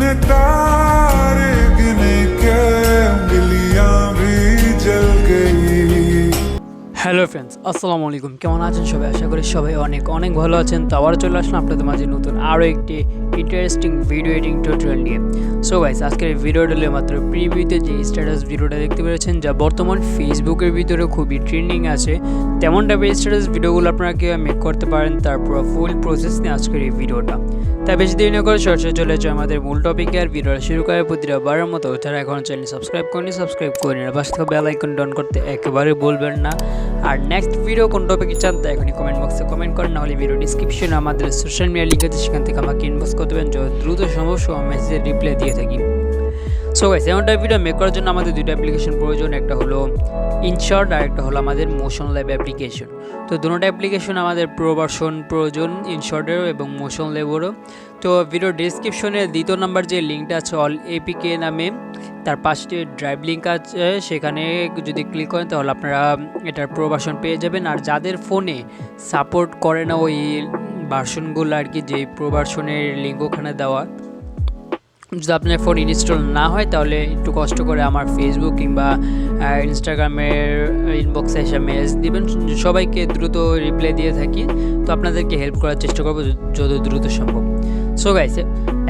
मैंने तारे गिने के उंगलियां भी जल गई। হ্যালো ফ্রেন্ডস, আসসালামু আলাইকুম। কেমন আছেন সবাই? আশা করি সবাই অনেক অনেক ভালো আছেন। তো আবার চলে আসলাম আপনাদের মাঝে নতুন আরও একটি ইন্টারেস্টিং ভিডিও এডিটিং টিউটোরিয়াল নিয়ে। সো গাইস, আজকের এই ভিডিওটা মাত্র প্রিভিউতে যে স্ট্যাটাস ভিডিওটা দেখতে পেরেছেন, যা বর্তমান ফেসবুকের ভিতরে খুবই ট্রেন্ডিং আছে, তেমন টাইপের স্ট্যাটাস ভিডিওগুলো আপনারা কীভাবে মেক করতে পারেন তারপর ফুল প্রসেস নিয়ে আজকের এই ভিডিওটা। তাই বেশি দেরি না করে সরাসরি চলে যায় আমাদের মূল টপিকে। আর ভিডিওটা শুরু করে প্রতিটা বারের মতো যারা এখন চ্যানেল সাবস্ক্রাইব করেনি সাবস্ক্রাইব করে নিন, পাশে থাকা বেল আইকন অন করতে একেবারে বলবেন না। আর নেক্সট ভিডিও কোন টপিকে চান তা এখনই কমেন্ট বক্সে কমেন্ট করেন, নাহলে ভিডিও ডিসক্রিপশনে আমাদের সোশ্যাল মিডিয়া লিঙ্ক আছে, সেখান থেকে আমাকে ইনবক্স করতে পারেন। যত দ্রুত সম্ভব মেসেজের রিপ্লাই দিয়ে থাকি। সো গাইস, এমনটা ভিডিও মেক করার জন্য আমাদের দুটো অ্যাপ্লিকেশন প্রয়োজন, একটা হলো ইনশর্ট আর একটা হলো আমাদের মোশনল্যাপ অ্যাপ্লিকেশন। তো দুটো অ্যাপ্লিকেশন আমাদের প্রো ভার্সন প্রয়োজন, ইনশর্টেরও এবং মোশনল্যাপেরও। তো ভিডিও ডিসক্রিপশনে দ্বিতীয় নাম্বার যে লিঙ্কটা আছে অল এপিকে নামে, তার পাশে ড্রাইভ লিঙ্ক আছে, সেখানে যদি ক্লিক করেন তাহলে আপনারা এটার প্রো ভার্সন পেয়ে যাবেন। আর যাদের ফোনে সাপোর্ট করে না ওই ভার্সনগুলো আর কি, যে প্রো ভার্সনের লিঙ্ক ওখানে দেওয়া, যদি আপনার ফোন ইনস্টল না হয় তাহলে একটু কষ্ট করে আমার ফেসবুক কিংবা ইনস্টাগ্রামের ইনবক্সে এসে মেসেজ দিবেন, সবাইকে দ্রুত রিপ্লাই দিয়ে থাকি। তো আপনাদেরকে হেল্প করার চেষ্টা করবো যত দ্রুত সম্ভব। সো গাইস,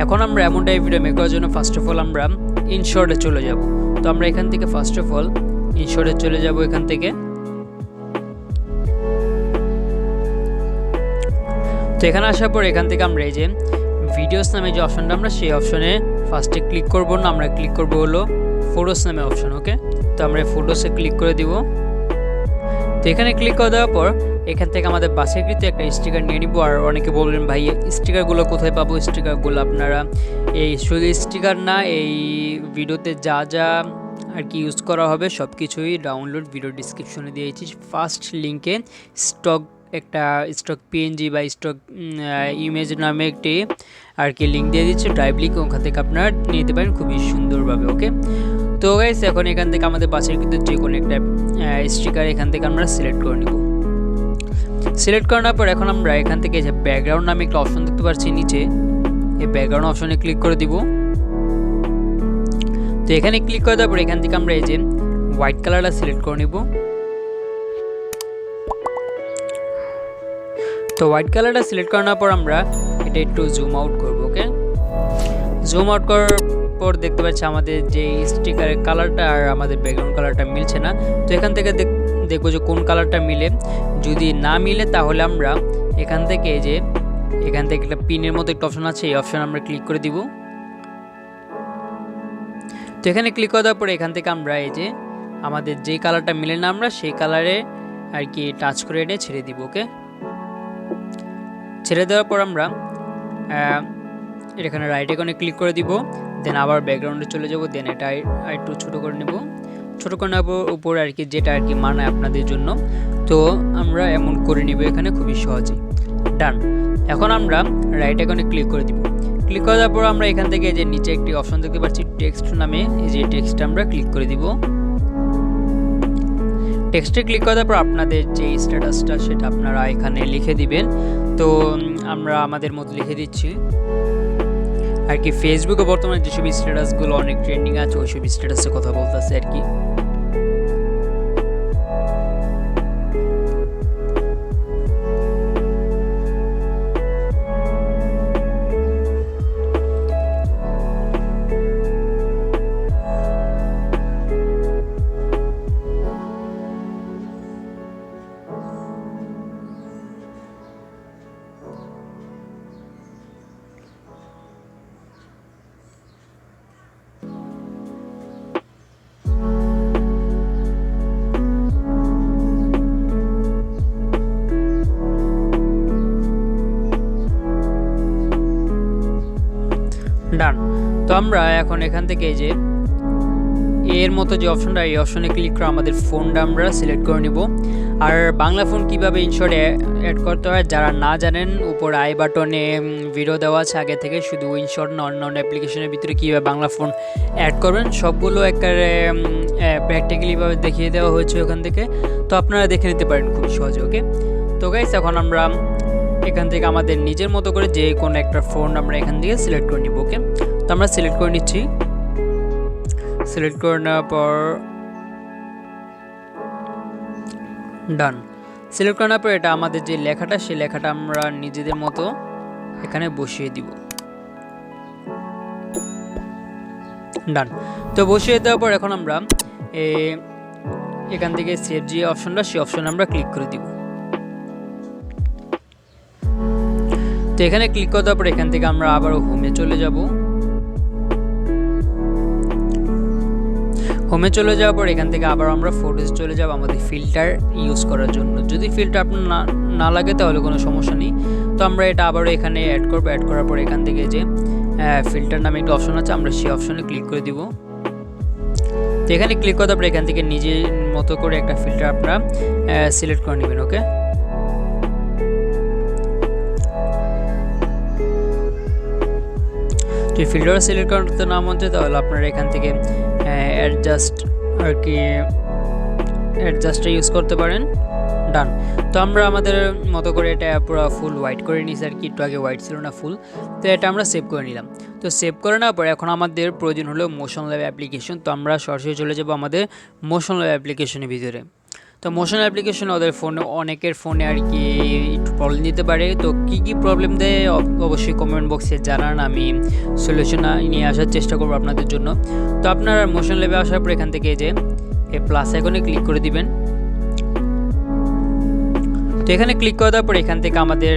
এখন আমরা এমনটাই ভিডিও মেক করার জন্য ফার্স্ট অফ অল আমরা ইনশর্টে চলে যাব। তো আমরা এখান থেকে ফার্স্ট অফ অল ইনশর্টে চলে যাব। এখান থেকে তো এখানে আসার পর এখান থেকে আমরা এই যে ভিডিওস নামে যে অপশনটা, আমরা সেই অপশনে ফার্স্টে ক্লিক করব না, আমরা ক্লিক করব হলো ফটোস নামে অপশন। ওকে, তো আমরা ফটোসে ক্লিক করে দিব। তো এখানে ক্লিক করে দেওয়ার পর এখান থেকে আমাদের বাছাইকৃত একটা স্টিকার নিয়ে নিব। আর অনেকে বলবেন ভাই স্টিকারগুলো কোথায় পাবো? স্টিকারগুলো আপনারা এই শুধু স্টিকার না, এই ভিডিওতে যা যা আর কি ইউজ করা হবে সব কিছুই ডাউনলোড ভিডিও ডিসক্রিপশনে দিয়েছি। ফার্স্ট লিঙ্কে একটা স্টক পিএনজি বা স্টক ইমেজ নামে একটি আর কি লিঙ্ক দিয়ে দিচ্ছে, ড্রাইভ লিঙ্ক, ওখান থেকে আপনারা নিতে পারেন খুবই সুন্দরভাবে। ওকে, তো গাইস, এখন এখান থেকে আমাদের বাছাই কিন্তু যে কোনো একটা স্টিকার এখান থেকে আমরা সিলেক্ট করে নিব। সিলেক্ট করার পর এখন আমরা এখান থেকে যে ব্যাকগ্রাউন্ড নামে একটা অপশন দেখতে পাচ্ছি নিচে, এই ব্যাকগ্রাউন্ড অপশনে ক্লিক করে দিব। তো এখানে ক্লিক করে দেওয়ার পর এখান থেকে আমরা এই যে হোয়াইট কালারটা সিলেক্ট করে নিব। তো হোয়াইট কালারটা সিলেক্ট করার পর আমরা এটা একটু জুম আউট করব। ওকে, জুম আউট করার পর দেখতে পাচ্ছি আমাদের যে স্টিকারের কালারটা আর আমাদের ব্যাকগ্রাউন্ড কালারটা মিলছে না। তো এখান থেকে দেখবো যে কোন কালারটা মিলে। যদি না মিলে তাহলে আমরা এখান থেকে একটা পিনের মতো একটা অপশন আছে, এই অপশন আমরা ক্লিক করে দিব। তো এখানে ক্লিক করে দেওয়ার পরে এখান থেকে আমরা এই যে আমাদের যেই কালারটা মিলে না, আমরা সেই কালারে আর কি টাচ করে এটা ছেড়ে দিব। ওকে, ছেড়ে দেওয়ার পর আমরা এখানে রাইট আইকনে ক্লিক করে দিব, দেন আবার ব্যাকগ্রাউন্ডে চলে যাব, দেন এটা একটু ছোটো করে নেব। ছোটো করে নেব উপরে আর কি, যেটা আর কি মানায় আপনাদের জন্য। তো আমরা এমন করে নিব এখানে খুবই সহজেই। ডান। এখন আমরা রাইট আইকনে ক্লিক করে দিব। ক্লিক করে দেওয়ার পর আমরা এখান থেকে যে নিচে একটি অপশন দেখতে পাচ্ছি টেক্সট নামে, এই যে টেক্সটটা আমরা ক্লিক করে দিব। টেক্সটে ক্লিক করে দেওয়ার পর আপনাদের যে স্ট্যাটাসটা সেটা আপনারা এখানে লিখে দিবেন। তো আমরা আমাদের মতো লিখে দিচ্ছি আর কি। ফেসবুকে বর্তমানে যেসব স্ট্যাটাসগুলো অনেক ট্রেন্ডিং আছে ওইসব স্ট্যাটাসের কথা বলতেছে আর কি। ডান। তো আমরা এখন এখান থেকে এই যে এর মতো যে অপশনটা, এই অপশনে ক্লিক করে আমাদের ফোনটা আমরা সিলেক্ট করে নিব। আর বাংলা ফোন কিভাবে ইনশর্টে অ্যাড করতে হয় যারা না জানেন, উপর আই বাটনে ভিডিও দেওয়া আছে আগে থেকে, শুধু ইনশর্ট না অন্য অ্যাপ্লিকেশনের ভিতরে কীভাবে বাংলা ফোন অ্যাড করবেন সবগুলো একেবারে প্র্যাকটিক্যালিভাবে দেখিয়ে দেওয়া হয়েছে ওখান থেকে। তো আপনারা দেখে নিতে পারেন খুব সহজে। ওকে, তো গাইস, এখন আমরা এখান থেকে আমাদের নিজের মতো করে যে কোনো একটা ফোন আমরা এখান থেকে সিলেক্ট করে নিব। ওকে, তো আমরা সিলেক্ট করে নিচ্ছি। সিলেক্ট করে নেওয়ার পর ডান। সিলেক্ট করার পর এটা আমাদের যে লেখাটা, সেই লেখাটা আমরা নিজেদের মতো এখানে বসিয়ে দিব। ডান। তো বসিয়ে দেওয়ার পর এখন আমরা এখান থেকে সেভ যে অপশনটা, সেই অপশনে আমরা ক্লিক করে দিব। তো এখানে ক্লিক করে দেওয়ার পর এখান থেকে আমরা আবার হোমে চলে যাব। হোমে চলে যাওয়ার পর এখান থেকে আবার আমরা ফটোজ চলে যাব আমাদের ফিল্টার ইউজ করার জন্য। যদি ফিল্টার আপনার না লাগে তাহলে কোনো সমস্যা নেই। তো আমরা এটা আবারও এখানে অ্যাড করব। অ্যাড করার পর এখান থেকে যে ফিল্টার নামে একটা অপশন আছে, আমরা সেই অপশনে ক্লিক করে দিব। তো এখানে ক্লিক করার পর এখান থেকে নিজের মতো করে একটা ফিল্টার আপনারা সিলেক্ট করে নেবেন। ওকে, তো ফিল্টার সিলেক্ট করতে না মন চায় তাহলে আপনারা এখান থেকে অ্যাডজাস্ট অ্যাডজাস্টটা ইউজ করতে পারেন। ডান। তো আমরা আমাদের মতো করে এটা পুরো ফুল হোয়াইট করে নিয়েছি আর কি, একটু আগে হোয়াইট ছিল না ফুল। তো এটা আমরা সেভ করে নিলাম। তো সেভ করে নেওয়ার পর এখন আমাদের প্রয়োজন হলো মোশনল্যাপ অ্যাপ্লিকেশন। তো আমরা সরাসরি চলে যাব আমাদের মোশনল্যাপ অ্যাপ্লিকেশনের ভিতরে। তো মোশন অ্যাপ্লিকেশন ওদের ফোনে, অনেকের ফোনে আর কি একটু প্রবলেম দিতে পারে। তো কী কী প্রবলেম দেয় অবশ্যই কমেন্ট বক্সে জানান, আমি সলিউশন নিয়ে আসার চেষ্টা করবো আপনাদের জন্য। তো আপনারা মোশনল্যাপে আসার পর এখান থেকে যে এই প্লাস আইকনে ক্লিক করে দিবেন। তো এখানে ক্লিক করে দেওয়ার পর এখান থেকে আমাদের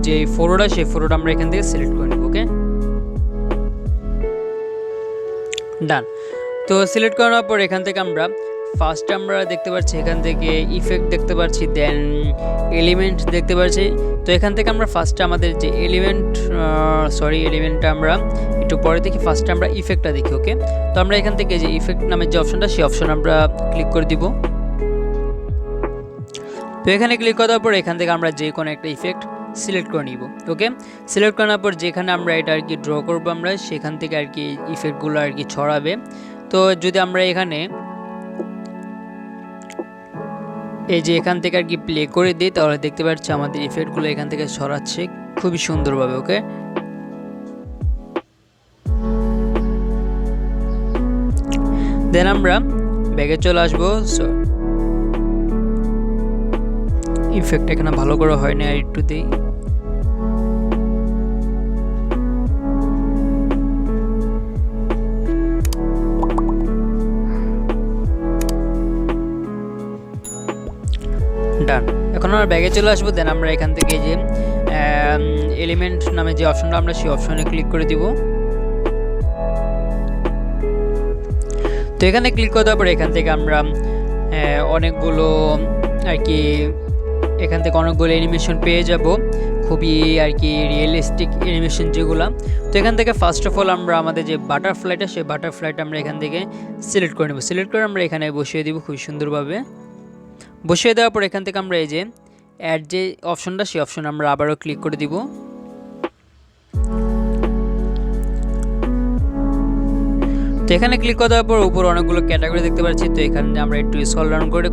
যে ফটোটা, সেই ফটোটা আমরা এখান থেকে সিলেক্ট করে নেব। ওকে, ডান। তো সিলেক্ট করার পর এখান থেকে আমরা ফার্স্ট আমরা দেখতে পাচ্ছি এখান থেকে ইফেক্ট দেখতে পাচ্ছি, দেন এলিমেন্ট দেখতে পাচ্ছি। তো এখান থেকে আমরা ফার্স্টে আমাদের যে এলিমেন্টটা আমরা একটু পরে দেখি, ফার্স্টে আমরা ইফেক্টটা দেখি। ওকে, তো আমরা এখান থেকে যে ইফেক্ট নামের যে অপশনটা, সেই অপশন আমরা ক্লিক করে দিব। তো এখানে ক্লিক করার পর এখান থেকে আমরা যে কোনো একটা ইফেক্ট সিলেক্ট করে নিব। ওকে, সিলেক্ট করার পর যেখানে আমরা এটা আর কি ড্র করবো, আমরা সেখান থেকে আর কি ইফেক্টগুলো আর কি ছড়াবে। তো যদি আমরা এখানে এই যে এখান থেকে আর কি প্লে করে দিই, তাহলে দেখতে পাচ্ছি আমাদের ইফেক্টগুলো এখান থেকে ছড়াচ্ছে খুবই সুন্দরভাবে। ওকে, দেন আমরা ব্যাগে চলে আসবো। ইফেক্ট এখানে ভালো করে হয় না, আর একটু দিই। ডান। এখন আমরা ব্যাগে চলে আসবো। দেন আমরা এখান থেকে যে এলিমেন্ট নামে যে অপশনটা, আমরা সেই অপশনে ক্লিক করে দিব। তো এখানে ক্লিক করে দেওয়ার পর এখান থেকে আমরা অনেকগুলো আর কি অ্যানিমেশন পেয়ে যাব, খুবই আর কি রিয়েলিস্টিক অ্যানিমেশন যেগুলো। তো এখান থেকে ফার্স্ট অফ অল আমরা আমাদের যে বাটারফ্লাইটা, সেই বাটারফ্লাইটা আমরা এখান থেকে সিলেক্ট করে নেব। সিলেক্ট করে আমরা এখানে বসিয়ে দিব খুব সুন্দরভাবে। বসিয়ে দেওয়ার পর এখান থেকে আমরা এই যে অ্যাড যে অপশনটা, সেই অপশন আমরা আবারও ক্লিক করে দিব। তো এখানে ক্লিক করে দেওয়ার পর উপর অনেকগুলো ক্যাটাগরি দেখতে পাচ্ছি। তো এখানে আমরা একটু স্ক্রল ডাউন করে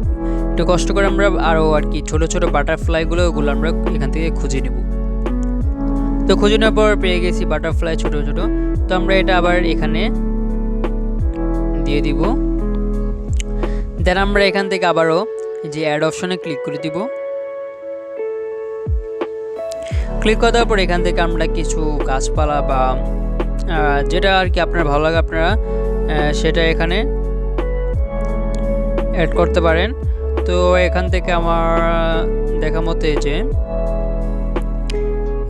একটু কষ্ট করে আমরা আরও আর কি ছোটো ছোটো বাটারফ্লাইগুলো, ওগুলো আমরা এখান থেকে খুঁজে নেব। তো খুঁজে নেওয়ার পর পেয়ে গেছি বাটারফ্লাই ছোটো ছোটো। তো আমরা এটা আবার এখানে দিয়ে দিব। দেন আমরা এখান থেকে আবারও যে অ্যাড অপশনে ক্লিক করে দিব। ক্লিক করে দেওয়ার পর এখান থেকে আমরা কিছু গাছপালা বা যেটা আর কি আপনার ভালো লাগে আপনারা সেটা এখানে অ্যাড করতে পারেন। তো এখান থেকে আমার দেখা মতে যে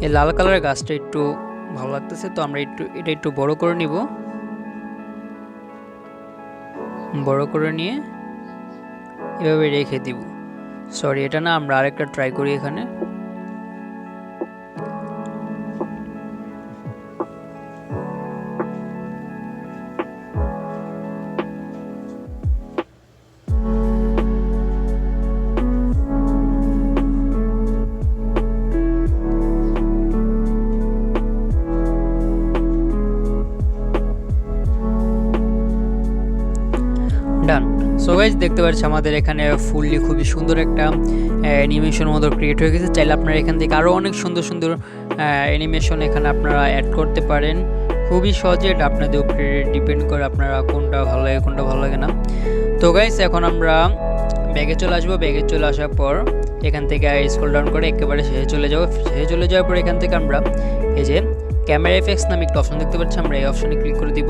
এই লাল কালারের গাছটা একটু ভালো লাগতেছে, তো আমরা এটা একটু বড় করে নিব। বড় করে নিয়ে এভাবে রেখে দিব। সরি, এটা না, আমরা আরেকটা ট্রাই করি এখানে। ডান। সো গাইস, দেখতে পাচ্ছি আমাদের এখানে ফুললি খুবই সুন্দর একটা অ্যানিমেশন মতো ক্রিয়েট হয়ে গেছে। চাইলে আপনারা এখান থেকে আরও অনেক সুন্দর সুন্দর অ্যানিমেশন এখানে আপনারা অ্যাড করতে পারেন খুবই সহজে, এটা আপনাদের উপরে ডিপেন্ড করে আপনারা কোনটা ভালো লাগে কোনটা ভালো লাগে না। তো গাইস এখন আমরা ব্যাগে চলে আসবো। ব্যাগে চলে আসার পর এখান থেকে স্ক্রল ডাউন করে একেবারে শেষে চলে যাবো। শেষে চলে যাওয়ার পর এখান থেকে আমরা এই যে ক্যামেরা এফেক্টস নামে একটা অপশন দেখতে পাচ্ছি, আমরা এই অপশনে ক্লিক করে দিব।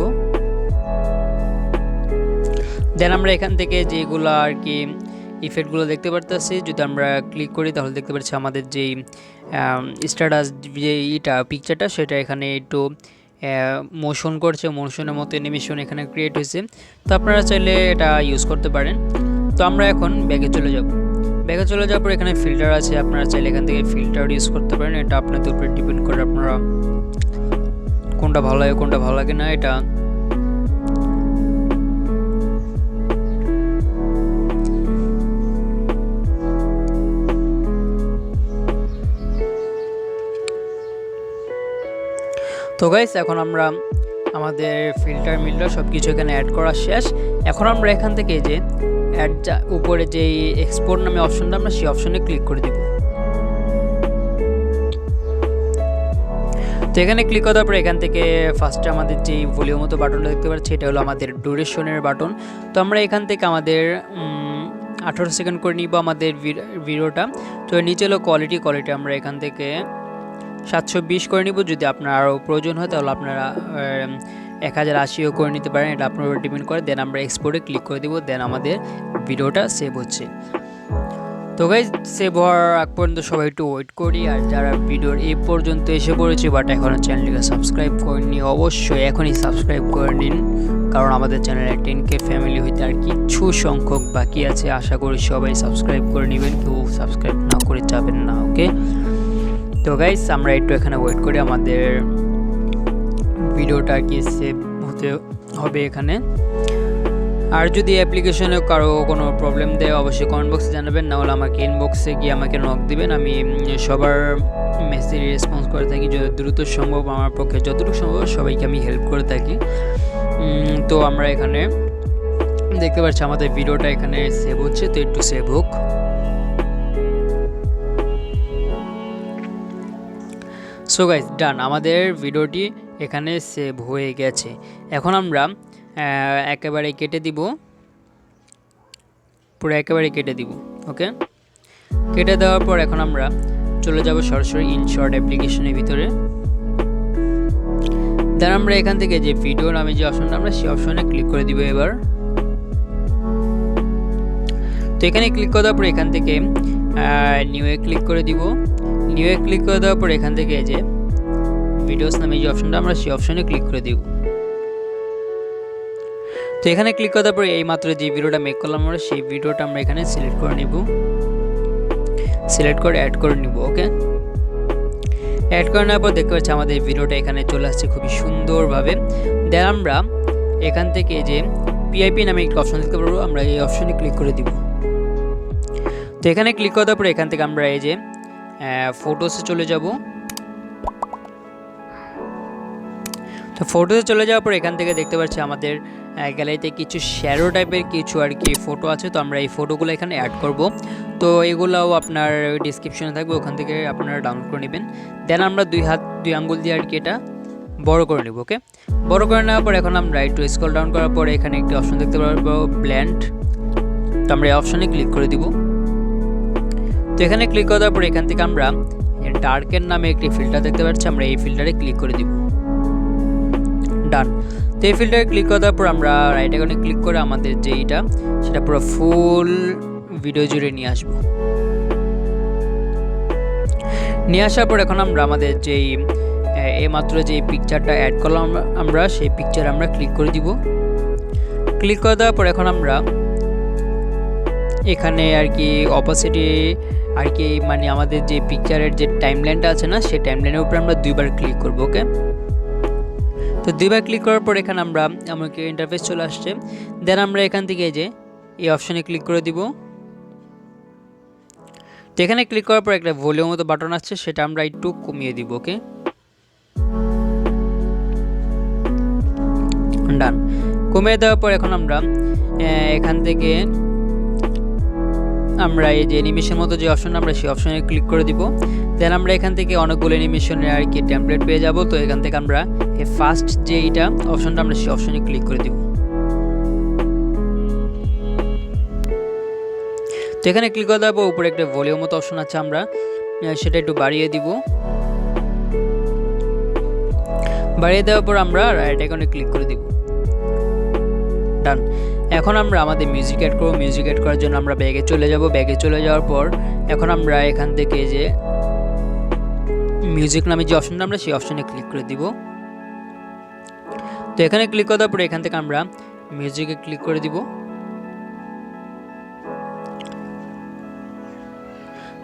দেন আমরা এখান থেকে যেগুলো আর কি ইফেক্টগুলো দেখতে পারতেছি, যদি আমরা ক্লিক করি তাহলে দেখতে পাচ্ছি আমাদের যেই স্ট্যাটাস যে পিকচারটা সেটা এখানে একটু মোশন করছে, মোশনের মতো অ্যানিমেশন এখানে ক্রিয়েট হয়েছে। তো আপনারা চাইলে এটা ইউজ করতে পারেন। তো আমরা এখন ব্যাগে চলে যাব। ব্যাগে চলে যাওয়ার পর এখানে ফিল্টার আছে, আপনারা চাইলে এখান থেকে ফিল্টার ইউজ করতে পারেন। এটা আপনাদের উপরে ডিপেন্ড করে আপনারা কোনটা ভালো লাগে কোনটা ভালো লাগে না। এটা তো গাইস এখন আমরা আমাদের ফিল্টার মিল্টার সব কিছু এখানে অ্যাড করা শেষ। এখন আমরা এখান থেকে যে অ্যাড উপরে যে এক্সপোর্ট নামে অপশনটা আমরা সেই অপশনে ক্লিক করে দিব। তো এখানে ক্লিক করার পর এখান থেকে ফার্স্টে আমাদের যে ভলিউম মতো বাটনটা দেখতে পাচ্ছি এটা হলো আমাদের ডিউরেশনের বাটন। তো আমরা এখান থেকে আমাদের 18 সেকেন্ড করে নিব আমাদের ভিডিওটা। তো নিচে হলো কোয়ালিটি আমরা এখান থেকে 720 করে নিব। যদি আপনার আরও প্রয়োজন হয় তাহলে আপনারা 1080ও করে নিতে পারেন, এটা আপনার উপর ডিপেন্ড করে। দেন আমরা এক্সপোর্টে ক্লিক করে দিব। দেন আমাদের ভিডিওটা সেভ হচ্ছে। তো গাইজ সেভ হওয়ার আগ পর্যন্ত সবাই একটু ওয়েট করি। আর যারা ভিডিওর এই পর্যন্ত এসে পড়েছে বাট এখনও চ্যানেলটিকে সাবস্ক্রাইব করেননি, অবশ্যই এখনই সাবস্ক্রাইব করে নিন, কারণ আমাদের চ্যানেলে 10K ফ্যামিলি হইতে আর কিছু সংখ্যক বাকি আছে। আশা করি সবাই সাবস্ক্রাইব করে নেবেন, কেউ সাবস্ক্রাইব না করে যাবেন না, ওকে। তো গাইস আমরা একটু এখানে ওয়েট করি, আমাদের ভিডিওটা কি সেভ হতে হবে এখানে। আর যদি অ্যাপ্লিকেশনে কারো কোনো প্রবলেম দেয় অবশ্যই কমেন্ট বক্সে জানাবেন, না হলে আমাকে ইনবক্সে গিয়ে আমাকে নক দিবেন। আমি সবার মেসেজ রেসপন্স করে থাকি, যত দ্রুত সম্ভব আমার পক্ষে যতটুকু সম্ভব সবাইকে আমি হেল্প করে থাকি। তো আমরা এখানে দেখতে পাচ্ছি আমাদের ভিডিওটা এখানে সেভ হচ্ছে, তো একটু সেভ হোক। সো গাইস ডান, আমাদের ভিডিওটি এখানে সেভ হয়ে গেছে। এখন আমরা একেবারে কেটে দিব, পুরো একেবারে কেটে দিব, ওকে। কেটে দেওয়ার পর এখন আমরা চলে যাব সরাসরি ইনশর্ট অ্যাপ্লিকেশনের ভিতরে। দেন আমরা এখান থেকে যে ভিডিও নামে যে অপশনটা আমরা সেই অপশনে ক্লিক করে দিব এবার। তো এখানে ক্লিক করার পর এখান থেকে নিউয়ে ক্লিক করে দিব। নিউয়ে ক্লিক করে দেওয়ার পর এখান থেকে যে ভিডিওস নামে যে অপশনটা আমরা সেই অপশনে ক্লিক করে দিব। তো এখানে ক্লিক করার পর এই মাত্র যে ভিডিওটা মেক করলাম আমরা সেই ভিডিওটা আমরা এখানে সিলেক্ট করে নিব, সিলেক্ট করে অ্যাড করে নিব, ওকে। অ্যাড করে নেওয়ার পর দেখতে পাচ্ছি আমাদের ভিডিওটা এখানে চলে আসছে খুবই সুন্দরভাবে। দেন আমরা এখান থেকে যে পিআইপি নামে একটা অপশন দেখতে পারবো, আমরা এই অপশনে ক্লিক করে দিব। তো এখানে ক্লিক করার পর এখান থেকে আমরা এই যে ফটোসে চলে যাব। তো ফটোতে চলে যাওয়ার পর এখান থেকে দেখতে পাচ্ছি আমাদের গ্যালারিতে কিছু শ্যাডো টাইপের কিছু আর কি ফটো আছে। তো আমরা এই ফটোগুলো এখানে অ্যাড করব। তো এগুলোও আপনার ডিসক্রিপশনে থাকবে, ওখান থেকে আপনারা ডাউনলোড করে নেবেন। দেন আমরা দুই আঙ্গুল দিয়ে আর কি এটা বড় করে নেব, ওকে। বড় করে নেওয়ার পর এখন আমরা একটু স্ক্রল ডাউন করার পরে এখানে একটি অপশন দেখতে পারবো ব্লেন্ড। তো আমরা এই অপশনে ক্লিক করে দিব। তো এখানে ক্লিক করার পর এখান থেকে আমরা ডার্কের নামে একটি ফিল্টার দেখতে পাচ্ছি, আমরা এই ফিল্টারে ক্লিক করে দিব। ডান। তো এই ফিল্টারে ক্লিক করার পর আমরা রাইট আইকনে ক্লিক করে আমাদের যেইটা সেটা পুরো ফুল ভিডিও জুড়ে নিয়ে আসবো। নিয়ে আসার পর এখন আমরা আমাদের যেই এইমাত্র যে পিকচারটা অ্যাড করলাম আমরা সেই পিকচার আমরা ক্লিক করে দিব। ক্লিক করে দেওয়ার পর এখন আমরা এখানে আর কি অপোসিটি আর কি মানে আমাদের যে পিকচারের যে টাইমলাইনটা আছে না সেই টাইমলাইনের উপরে আমরা দুইবার ক্লিক করব, ওকে। তো দুইবার ক্লিক করার পর এখানে আমরা আমাকে ইন্টারফেস চলে আসছে। দেন আমরা এখান থেকে যে এই অপশনে ক্লিক করে দিব। তো এখানে ক্লিক করার পর একটা ভলিউম মতো বাটন আসছে, সেটা আমরা একটু কমিয়ে দিব, ওকে। ডান। কমিয়ে দেওয়ার পর এখন আমরা এখান থেকে আমরা এই যে অ্যানিমেশন মতো যে অপশন আমরা সেই অপশনে ক্লিক করে দিব। দেন আমরা এখান থেকে অনেকগুলো অ্যানিমেশনের আর কি টেমপ্লেট পেয়ে যাব। তো এখান থেকে আমরা এই ফার্স্ট যে এইটা অপশনটা আমরা সেই অপশনে ক্লিক করে দিব। তো এখানে ক্লিক করে দেওয়ার পর উপরে একটা ভলিউম মতো অপশন আছে, আমরা সেটা একটু বাড়িয়ে দিব। বাড়িয়ে দেওয়ার পর আমরা রাইট আইকনে ক্লিক করে দিব। ডান। এখন আমরা আমাদের মিউজিক অ্যাড করব। মিউজিক অ্যাড করার জন্য আমরা ব্যাগে চলে যাব। ব্যাগে চলে যাওয়ার পর এখন আমরা এখান থেকে যে মিউজিক নামে যে অপশনটা আমরা সেই অপশনে ক্লিক করে দিব। তো এখানে ক্লিক করার পরে এখান থেকে আমরা মিউজিকে ক্লিক করে দিব।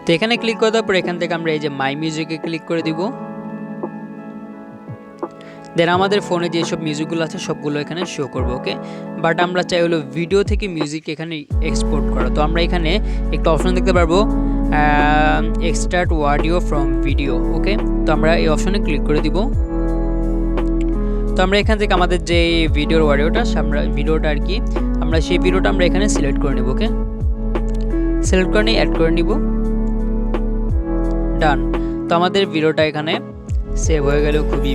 তো এখানে ক্লিক করার পর এখান থেকে আমরা এই যে মাই মিউজিকে ক্লিক করে দিব। দেন আমাদের ফোনে যেসব মিউজিকগুলো আছে সবগুলো এখানে শো করবো। ওকে, বাট আমরা চাই হলো ভিডিও থেকে মিউজিক এখানে এক্সপোর্ট করা। তো আমরা এখানে একটা অপশন দেখতে পারবো এক্সট্রাক্ট অডিও ফ্রম ভিডিও। ওকে, তো আমরা এই অপশনে ক্লিক করে দিব। তো আমরা এখান থেকে আমাদের যে ভিডিওর অডিওটা ভিডিওটা আর কি আমরা সেই ভিডিওটা আমরা এখানে সিলেক্ট করে নেব। ওকে, সিলেক্ট করে নিয়ে অ্যাড করে নিব। ডান। তো আমাদের ভিডিওটা এখানে সেভ হয়ে গেল, খুবই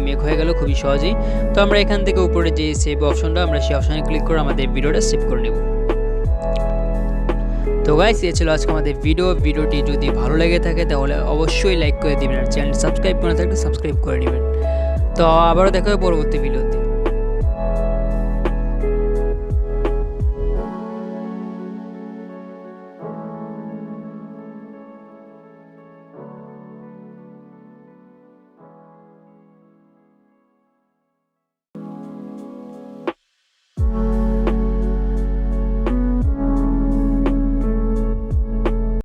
মেক হয়ে গেল খুবই সহজেই। তো আমরা এখান থেকে উপরে যে সেভ অপশনটা আমরা সেই অপশনে ক্লিক করে আমাদের ভিডিওটা সেভ করে নেব। তো গাইস, এই ছিল আজকে আমাদের ভিডিওটি যদি ভালো লেগে থাকে তাহলে অবশ্যই লাইক করে দিবেন, আর চ্যানেল সাবস্ক্রাইব করে থাকলে সাবস্ক্রাইব করে নেবেন। তো আবারও দেখা হবে পরবর্তী ভিডিওতে।